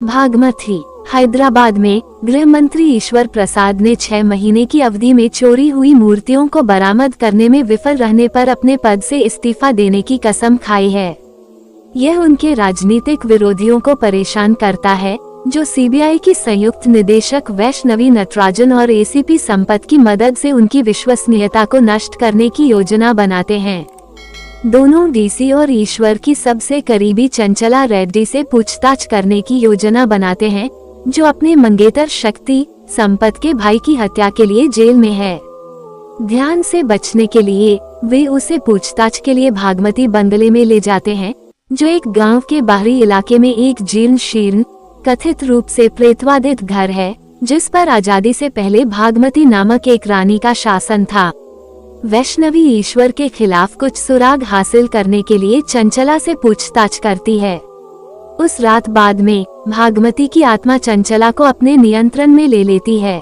भागमती, हैदराबाद में गृह मंत्री ईश्वर प्रसाद ने 6 महीने की अवधि में चोरी हुई मूर्तियों को बरामद करने में विफल रहने पर अपने पद से इस्तीफा देने की कसम खाई है। यह उनके राजनीतिक विरोधियों को परेशान करता है, जो सीबीआई की संयुक्त निदेशक वैष्णवी नटराजन और एसीपी संपत की मदद से उनकी विश्वसनीयता को नष्ट करने की योजना बनाते हैं। दोनों डीसी और ईश्वर की सबसे करीबी चंचला रेड्डी से पूछताछ करने की योजना बनाते हैं, जो अपने मंगेतर शक्ति संपत के भाई की हत्या के लिए जेल में है। ध्यान से बचने के लिए वे उसे पूछताछ के लिए भागमती बंगले में ले जाते हैं, जो एक गांव के बाहरी इलाके में एक जीर्ण शीर्ण कथित रूप से प्रेतवादित घर है, जिस पर आजादी से पहले भागमती नामक एक रानी का शासन था। वैष्णवी ईश्वर के खिलाफ कुछ सुराग हासिल करने के लिए चंचला से पूछताछ करती है। उस रात बाद में भागमती की आत्मा चंचला को अपने नियंत्रण में ले लेती है।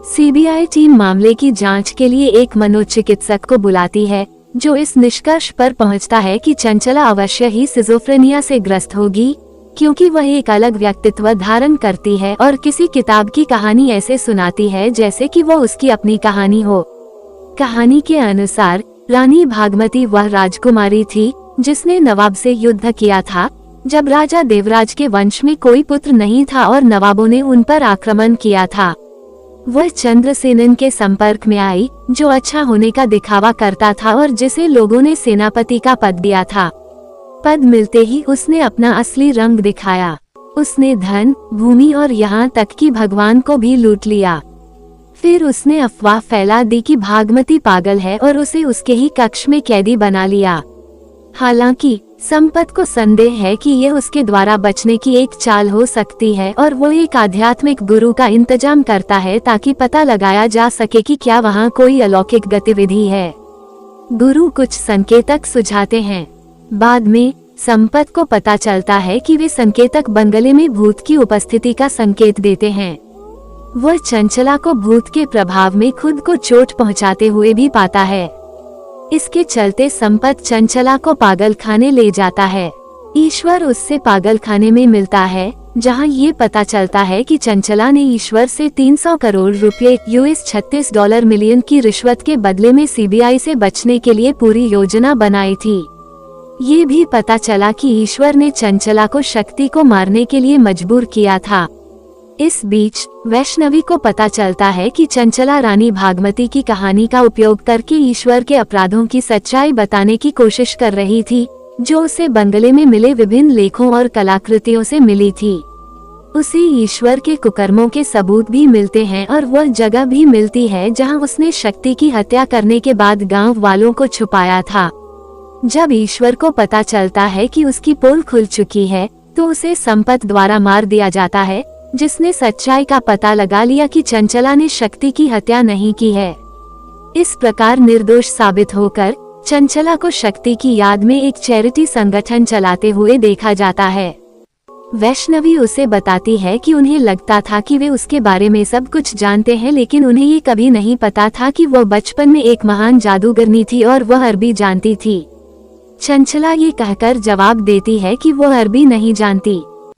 सीबीआई टीम मामले की जांच के लिए एक मनोचिकित्सक को बुलाती है, जो इस निष्कर्ष पर पहुंचता है कि चंचला अवश्य ही सिजोफ्रेनिया से ग्रस्त होगी, क्योंकि वह एक अलग व्यक्तित्व धारण करती है और किसी किताब की कहानी ऐसे सुनाती है जैसे कि वो उसकी अपनी कहानी हो। कहानी के अनुसार रानी भागमती वह राजकुमारी थी जिसने नवाब से युद्ध किया था जब राजा देवराज के वंश में कोई पुत्र नहीं था और नवाबों ने उन पर आक्रमण किया था। वह चंद्रसेनन के संपर्क में आई, जो अच्छा होने का दिखावा करता था और जिसे लोगों ने सेनापति का पद दिया था। पद मिलते ही उसने अपना असली रंग दिखाया। उसने धन, भूमि और यहाँ तक कि भगवान को भी लूट लिया। फिर उसने अफवाह फैला दी कि भागमती पागल है और उसे उसके ही कक्ष में कैदी बना लिया। हालांकि संपत को संदेह है कि यह उसके द्वारा बचने की एक चाल हो सकती है और वो एक आध्यात्मिक गुरु का इंतजाम करता है ताकि पता लगाया जा सके कि क्या वहाँ कोई अलौकिक गतिविधि है। गुरु कुछ संकेतक सुझाते हैं। बाद में संपत को पता चलता है कि वे संकेतक बंगले में भूत की उपस्थिति का संकेत देते हैं। वह चंचला को भूत के प्रभाव में खुद को चोट पहुंचाते हुए भी पाता है। इसके चलते संपत चंचला को पागलखाने ले जाता है। ईश्वर उससे पागलखाने में मिलता है, जहां ये पता चलता है कि चंचला ने ईश्वर से 300 करोड़ रुपए US $36 मिलियन की रिश्वत के बदले में सीबीआई से बचने के लिए पूरी योजना बनाई थी। ये भी पता चला कि ईश्वर ने चंचला को शक्ति को मारने के लिए मजबूर किया था। इस बीच वैष्णवी को पता चलता है कि चंचला रानी भागमती की कहानी का उपयोग करके ईश्वर के अपराधों की सच्चाई बताने की कोशिश कर रही थी, जो उसे बंगले में मिले विभिन्न लेखों और कलाकृतियों से मिली थी। उसे ईश्वर के कुकर्मों के सबूत भी मिलते हैं और वह जगह भी मिलती है जहां उसने शक्ति की हत्या करने के बाद गांव वालों को छुपाया था। जब ईश्वर को पता चलता है कि उसकी पोल खुल चुकी है, तो उसे संपत द्वारा मार दिया जाता है, जिसने सच्चाई का पता लगा लिया कि चंचला ने शक्ति की हत्या नहीं की है। इस प्रकार निर्दोष साबित होकर चंचला को शक्ति की याद में एक चैरिटी संगठन चलाते हुए देखा जाता है। वैष्णवी उसे बताती है कि उन्हें लगता था कि वे उसके बारे में सब कुछ जानते हैं, लेकिन उन्हें ये कभी नहीं पता था कि वह बचपन में एक महान जादूगरनी थी और वह अरबी जानती थी। चंचला ये कहकर जवाब देती है कि वह अरबी नहीं जानती।